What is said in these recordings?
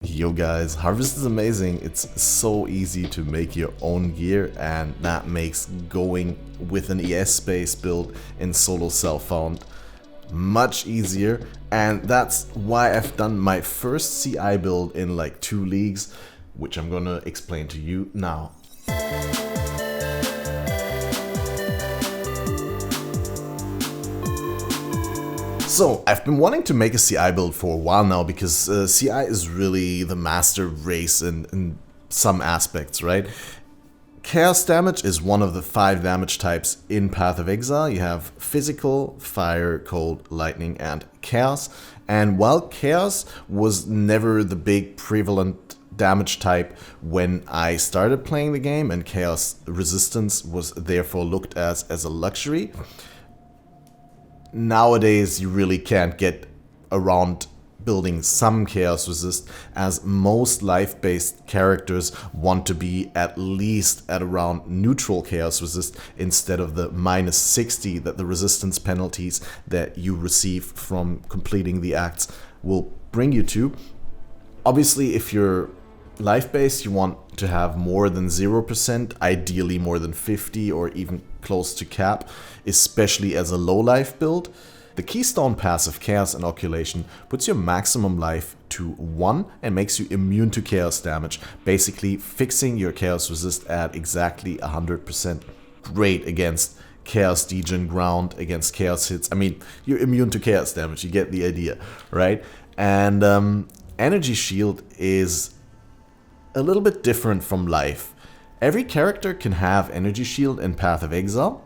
Yo guys, Harvest is amazing. It's so easy to make your own gear, and that makes going with an ES space build in solo self-found much easier, and that's why I've done my first CI build in like 2 leagues, which I'm gonna explain to you now. So, I've been wanting to make a CI build for a while now because CI is really the master race in some aspects, right? Chaos damage is one of the 5 damage types in Path of Exile. You have physical, fire, cold, lightning, and chaos. And while chaos was never the big prevalent damage type when I started playing the game, and chaos resistance was therefore looked as a luxury, nowadays you really can't get around building some chaos resist, as most life-based characters want to be at least at around neutral chaos resist instead of the -60 that the resistance penalties that you receive from completing the acts will bring you to. Obviously, if you're life-based, you want to have more than 0%, ideally more than 50 or even close to cap, especially as a low life build. The Keystone passive Chaos Inoculation puts your maximum life to 1 and makes you immune to chaos damage, basically fixing your chaos resist at exactly 100%. Great against chaos degen ground, against chaos hits. I mean, you're immune to chaos damage, you get the idea, right? And Energy Shield is a little bit different from life. Every character can have Energy Shield in Path of Exile,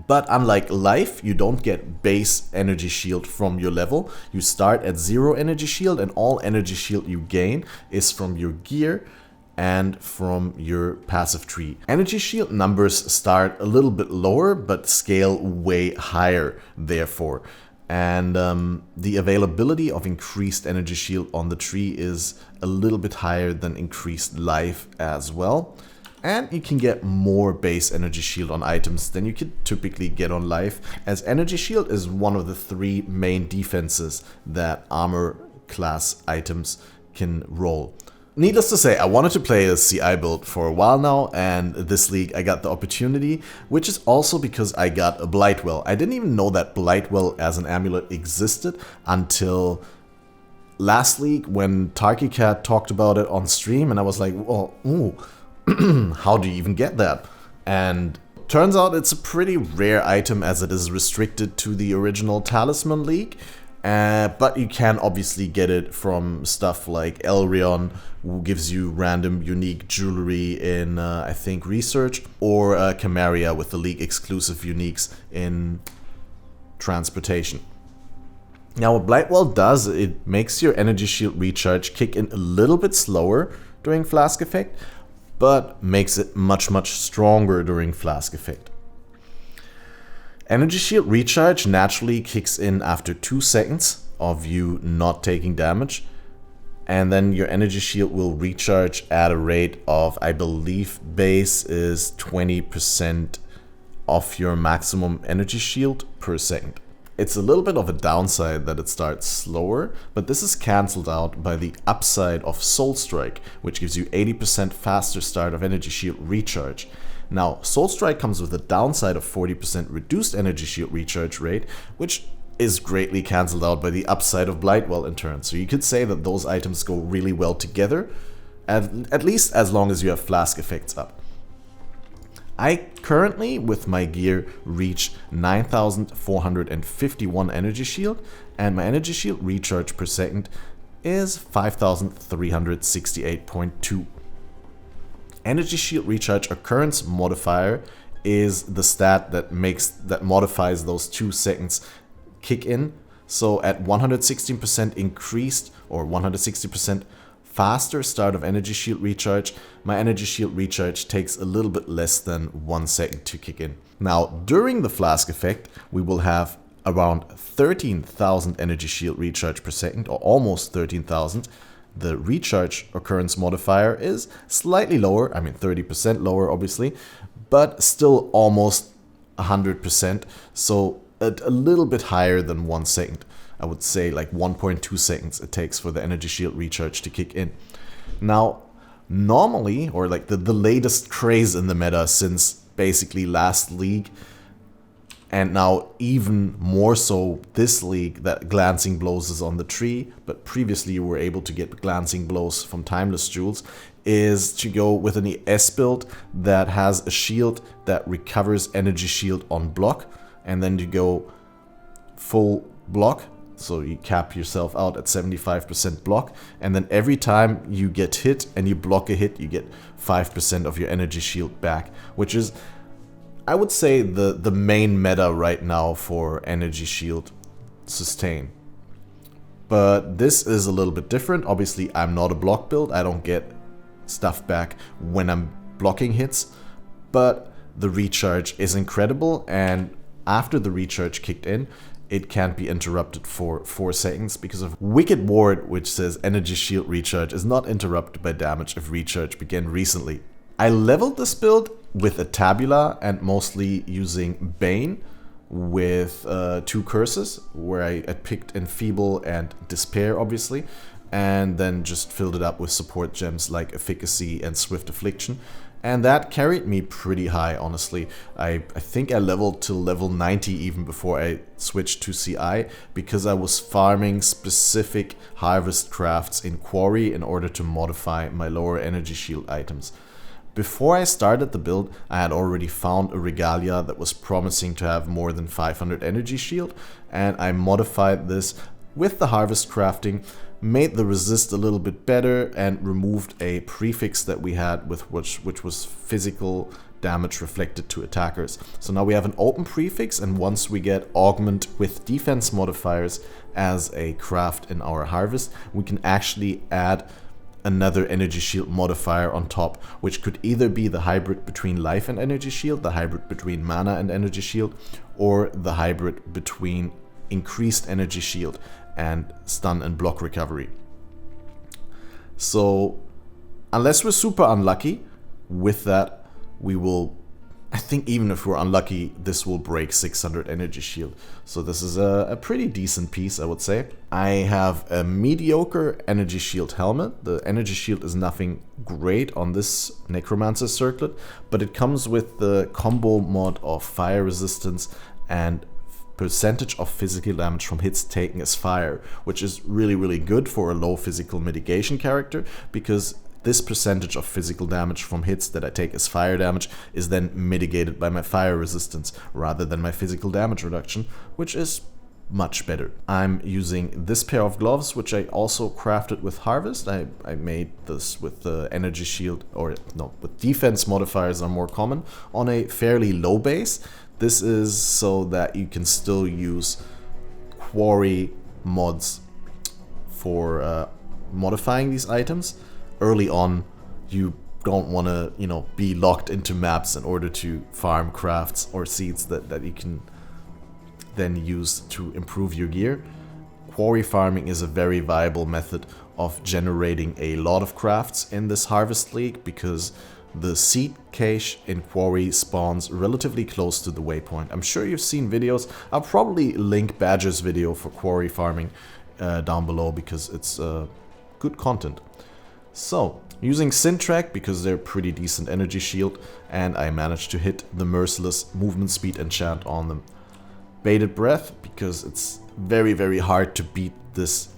but unlike life, you don't get base Energy Shield from your level. You start at 0 Energy Shield, and all Energy Shield you gain is from your gear and from your passive tree. Energy Shield numbers start a little bit lower, but scale way higher, therefore. And the availability of increased Energy Shield on the tree is a little bit higher than increased life as well. And you can get more base Energy Shield on items than you could typically get on life, as Energy Shield is one of the 3 main defenses that armor class items can roll. Needless to say, I wanted to play a CI build for a while now, and this league I got the opportunity, which is also because I got a Blightwell. I didn't even know that Blightwell as an amulet existed until last league when TarkeCat talked about it on stream, and I was like, well, ooh, how do you even get that? And turns out it's a pretty rare item, as it is restricted to the original Talisman League. But you can obviously get it from stuff like Elrion, who gives you random unique jewelry in, I think, Research, or Camaria with the League exclusive uniques in Transportation. Now what Blightwell does, it makes your Energy Shield recharge kick in a little bit slower during Flask Effect, but makes it much stronger during Flask Effect. Energy Shield recharge naturally kicks in after 2 seconds of you not taking damage, and then your Energy Shield will recharge at a rate of, I believe base is 20% of your maximum Energy Shield per second. It's a little bit of a downside that it starts slower, but this is cancelled out by the upside of Soul Strike, which gives you 80% faster start of Energy Shield recharge. Now, Soul Strike comes with a downside of 40% reduced Energy Shield recharge rate, which is greatly cancelled out by the upside of Blightwell in turn. So you could say that those items go really well together, at least as long as you have Flask effects up. I currently, with my gear, reach 9,451 Energy Shield, and my Energy Shield recharge per second is 5,368.2. Energy Shield recharge occurrence modifier is the stat that modifies those 2 seconds kick in. So at 116% increased or 160% faster start of Energy Shield recharge, my Energy Shield recharge takes a little bit less than 1 second to kick in. Now during the Flask effect, we will have around 13,000 Energy Shield recharge per second, or almost 13,000. The recharge occurrence modifier is slightly lower, I mean 30% lower obviously, but still almost 100%, so a little bit higher than 1 second. I would say like 1.2 seconds it takes for the energy shield recharge to kick in. Now, normally, or like the latest craze in the meta since basically last league, and now even more so this league, that glancing blows is on the tree, but previously you were able to get glancing blows from timeless jewels, is to go with an ES build that has a shield that recovers energy shield on block, and then you go full block, so you cap yourself out at 75% block, and then every time you get hit and you block a hit, you get 5% of your energy shield back, which is, I would say, the main meta right now for energy shield sustain. But this is a little bit different. Obviously, I'm not a block build. I don't get stuff back when I'm blocking hits. But the recharge is incredible. And after the recharge kicked in, it can't be interrupted for 4 seconds because of Wicked Ward, which says energy shield recharge is not interrupted by damage if recharge began recently. I leveled this build with a tabula and mostly using Bane with 2 curses, where I picked Enfeeble and Despair, obviously, and then just filled it up with support gems like Efficacy and Swift Affliction. And that carried me pretty high, honestly. I think I leveled to level 90 even before I switched to CI, because I was farming specific harvest crafts in Quarry in order to modify my lower energy shield items. Before I started the build, I had already found a regalia that was promising to have more than 500 energy shield, and I modified this with the harvest crafting, made the resist a little bit better, and removed a prefix that we had with which was physical damage reflected to attackers. So now we have an open prefix, and once we get augment with defense modifiers as a craft in our harvest, we can actually add another energy shield modifier on top, which could either be the hybrid between life and energy shield, the hybrid between mana and energy shield, or the hybrid between increased energy shield and stun and block recovery. So unless we're super unlucky with that, we will, I think even if we're unlucky, this will break 600 energy shield. So this is a pretty decent piece, I would say. I have a mediocre energy shield helmet. The energy shield is nothing great on this Necromancer circlet, but it comes with the combo mod of fire resistance and percentage of physical damage from hits taken as fire, which is really good for a low physical mitigation character, because this percentage of physical damage from hits that I take as fire damage is then mitigated by my fire resistance rather than my physical damage reduction, which is much better. I'm using this pair of gloves, which I also crafted with Harvest. I made this with the energy shield, or no, with defense modifiers are more common, on a fairly low base. This is so that you can still use Quarry mods for modifying these items. Early on, you don't want to, be locked into maps in order to farm crafts or seeds that you can then use to improve your gear. Quarry farming is a very viable method of generating a lot of crafts in this Harvest League, because the seed cache in Quarry spawns relatively close to the waypoint. I'm sure you've seen videos. I'll probably link Badger's video for Quarry farming down below, because it's good content. So, using Syntrack because they're pretty decent energy shield, and I managed to hit the Merciless movement speed enchant on them. Bated Breath because it's very hard to beat this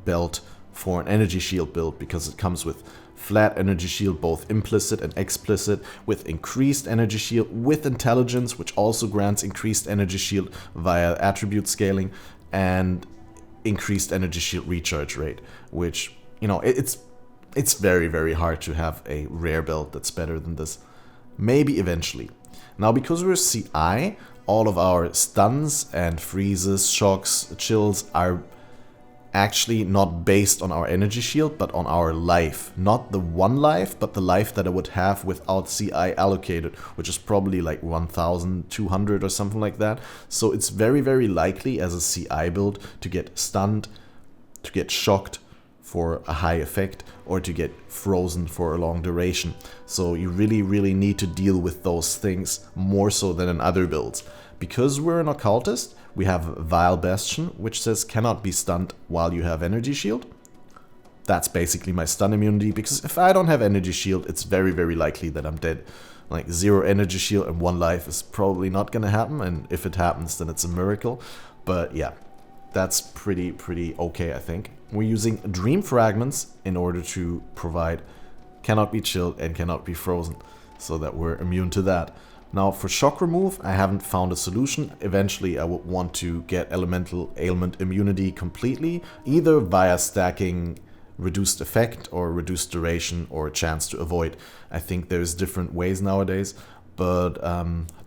belt for an energy shield build, because it comes with flat energy shield, both implicit and explicit, with increased energy shield, with intelligence, which also grants increased energy shield via attribute scaling, and increased energy shield recharge rate, which, it's very hard to have a rare build that's better than this. Maybe eventually. Now, because we're CI, all of our stuns and freezes, shocks, chills are actually not based on our energy shield, but on our life. Not the one life, but the life that I would have without CI allocated, which is probably like 1,200 or something like that. So it's very likely as a CI build to get stunned, to get shocked for a high effect, or to get frozen for a long duration. So you really need to deal with those things more so than in other builds. Because we're an occultist, we have Vile Bastion, which says cannot be stunned while you have energy shield. That's basically my stun immunity, because if I don't have energy shield, it's very, very likely that I'm dead. Like 0 energy shield and 1 life is probably not gonna happen, and if it happens, then it's a miracle. But yeah, that's pretty okay, I think. We're using Dream Fragments in order to provide cannot be chilled and cannot be frozen, so that we're immune to that. Now for shock remove, I haven't found a solution. Eventually I would want to get elemental ailment immunity completely, either via stacking reduced effect or reduced duration or a chance to avoid. I think there's different ways nowadays, but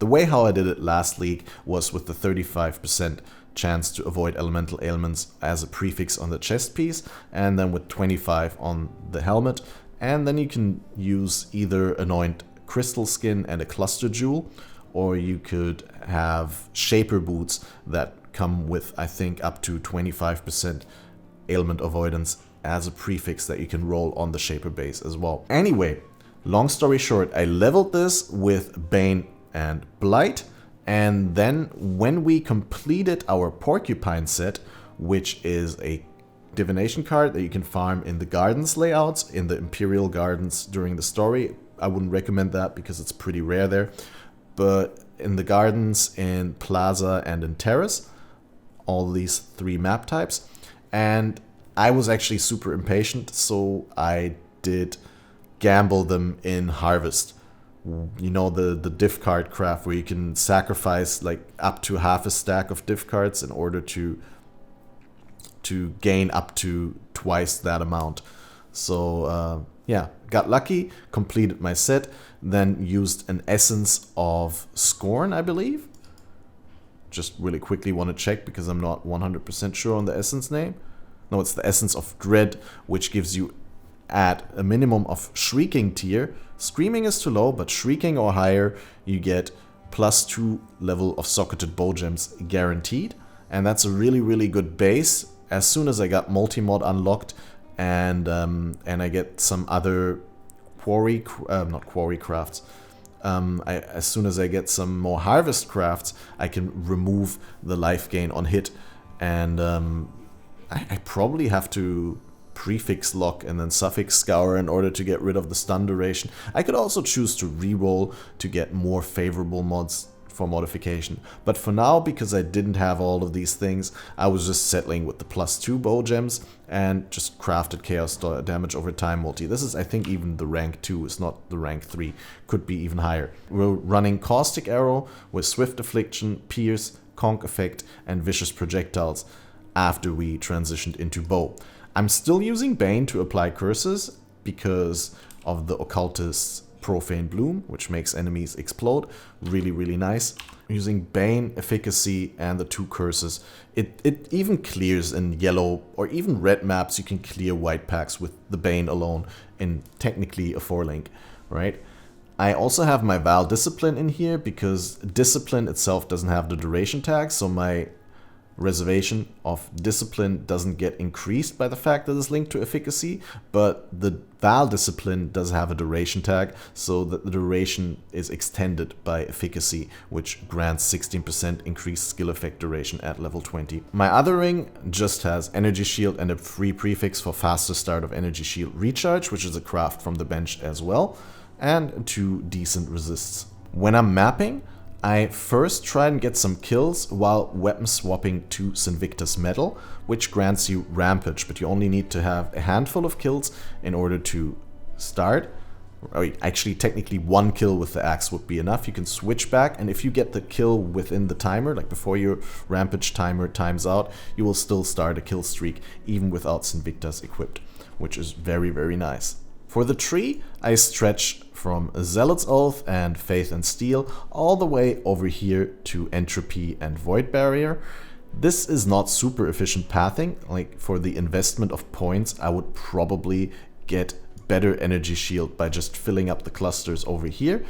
the way how I did it last league was with the 35% chance to avoid elemental ailments as a prefix on the chest piece, and then with 25 on the helmet. And then you can use either Anoint Crystal Skin and a Cluster Jewel, or you could have Shaper Boots that come with, I think, up to 25% ailment avoidance as a prefix that you can roll on the Shaper base as well. Anyway, long story short, I leveled this with Bane and Blight, and then when we completed our Porcupine set, which is a divination card that you can farm in the gardens layouts, in the Imperial Gardens during the story. I wouldn't recommend that because it's pretty rare there. But in the gardens, in Plaza, and in Terrace, all these 3 map types. And I was actually super impatient, so I did gamble them in Harvest. You know, the diff card craft where you can sacrifice like up to half a stack of diff cards in order to gain up to twice that amount. So yeah, got lucky, completed my set, then used an essence of Scorn, I believe. Just really quickly want to check because I'm not 100% sure on the essence name. No, it's the essence of Dread, which gives you at a minimum of Shrieking tier. Screaming is too low, but Shrieking or higher, you get +2 level of Socketed Bow Gems guaranteed. And that's a really good base. As soon as I got multi-mod unlocked and I get some other quarry, not quarry crafts, as soon as I get some more harvest crafts, I can remove the life gain on hit. And I probably have to prefix lock and then suffix scour in order to get rid of the stun duration. I could also choose to reroll to get more favorable mods for modification. But for now, because I didn't have all of these things, I was just settling with the +2 bow gems and just crafted chaos damage over time multi. This is, I think, even the rank 2, it's not the rank 3, could be even higher. We're running Caustic Arrow with Swift Affliction, Pierce, Conk Effect, and Vicious Projectiles after we transitioned into bow. I'm still using Bane to apply curses because of the Occultist's Profane Bloom, which makes enemies explode. Really nice. Using Bane, Efficacy, and the 2 curses. It even clears in yellow or even red maps. You can clear white packs with the Bane alone in technically a 4-link, right? I also have my Val Discipline in here because Discipline itself doesn't have the duration tag, so my reservation of discipline doesn't get increased by the fact that it's linked to efficacy, but the Val Discipline does have a duration tag, so that the duration is extended by efficacy, which grants 16% increased skill effect duration at level 20. My other ring just has Energy Shield and a free prefix for faster start of Energy Shield Recharge, which is a craft from the bench as well, and 2 decent resists. When I'm mapping, I first try and get some kills while weapon swapping to Sinvictus Metal, which grants you Rampage, but you only need to have a handful of kills in order to start. Actually, technically 1 kill with the axe would be enough. You can switch back, and if you get the kill within the timer, like before your Rampage timer times out, you will still start a kill streak even without Sinvictus equipped, which is very nice. For the tree, I stretch from Zealot's Oath and Faith and Steel all the way over here to Entropy and Void Barrier. This is not super efficient pathing. Like, for the investment of points, I would probably get better Energy Shield by just filling up the clusters over here.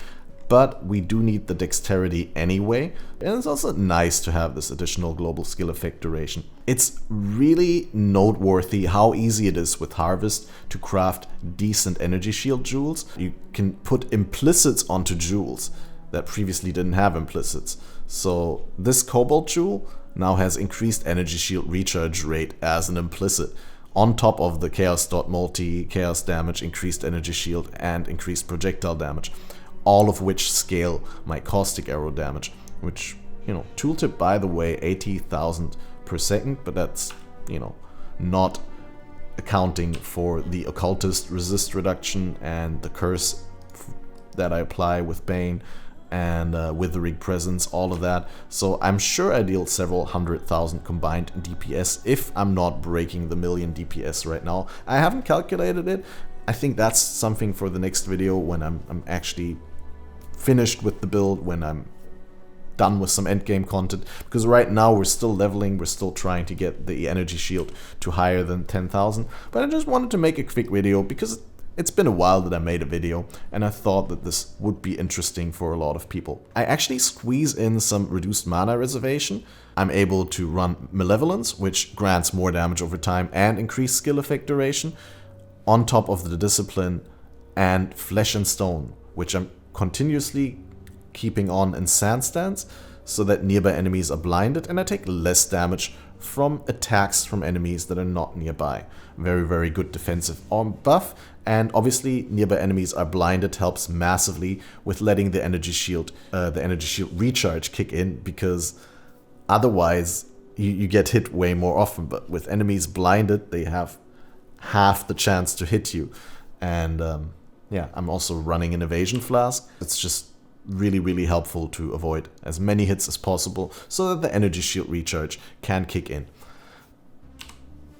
But we do need the dexterity anyway, and it's also nice to have this additional global skill effect duration. It's really noteworthy how easy it is with Harvest to craft decent Energy Shield jewels. You can put implicits onto jewels that previously didn't have implicits. So this Cobalt jewel now has increased energy shield recharge rate as an implicit, on top of the chaos dot multi, chaos damage, increased energy shield, and increased projectile damage, all of which scale my caustic arrow damage, which, you know, tooltip by the way, 80,000 per second, but that's, you know, not accounting for the occultist resist reduction and the curse that I apply with Bane and Withering Presence, all of that. So I'm sure I deal several 100,000 combined DPS if I'm not breaking the million DPS right now. I haven't calculated it. I think that's something for the next video when I'm actually finished with the build, when I'm done with some endgame content, because right now we're still leveling, we're still trying to get the energy shield to higher than 10,000. But I just wanted to make a quick video because it's been a while that I made a video, and I thought that this would be interesting for a lot of people. I actually squeeze in some reduced mana reservation. I'm able to run Malevolence, which grants more damage over time and increased skill effect duration, on top of the Discipline and Flesh and Stone, which I'm continuously keeping on in Sand Stance, so that nearby enemies are blinded and I take less damage from attacks from enemies that are not nearby. Very, very good defensive buff, and obviously nearby enemies are blinded helps massively with letting the energy shield recharge kick in, because otherwise you get hit way more often. But with enemies blinded, they have half the chance to hit you. And yeah, I'm also running an evasion flask. It's just really, really helpful to avoid as many hits as possible so that the energy shield recharge can kick in.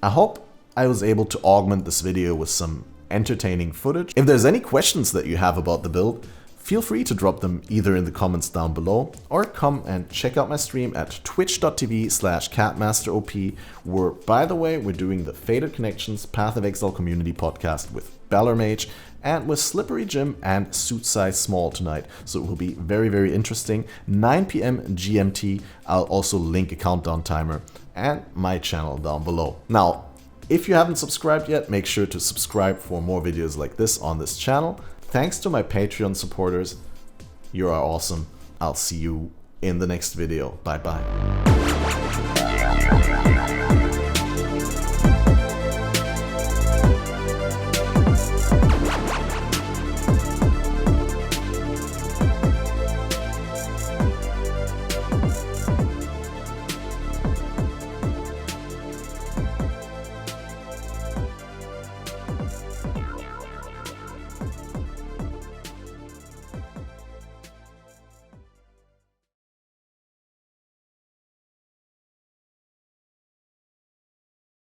I hope I was able to augment this video with some entertaining footage. If there's any questions that you have about the build, feel free to drop them either in the comments down below or come and check out my stream at twitch.tv/CatmasterOP, where, by the way, we're doing the Faded Connections Path of Exile community podcast with Balormage and with Slippery Jim and Suit Size Small tonight. So it will be very, very interesting. 9 PM GMT. I'll also link a countdown timer and my channel down below. Now, if you haven't subscribed yet, make sure to subscribe for more videos like this on this channel. Thanks to my Patreon supporters. You are awesome. I'll see you in the next video. Bye bye.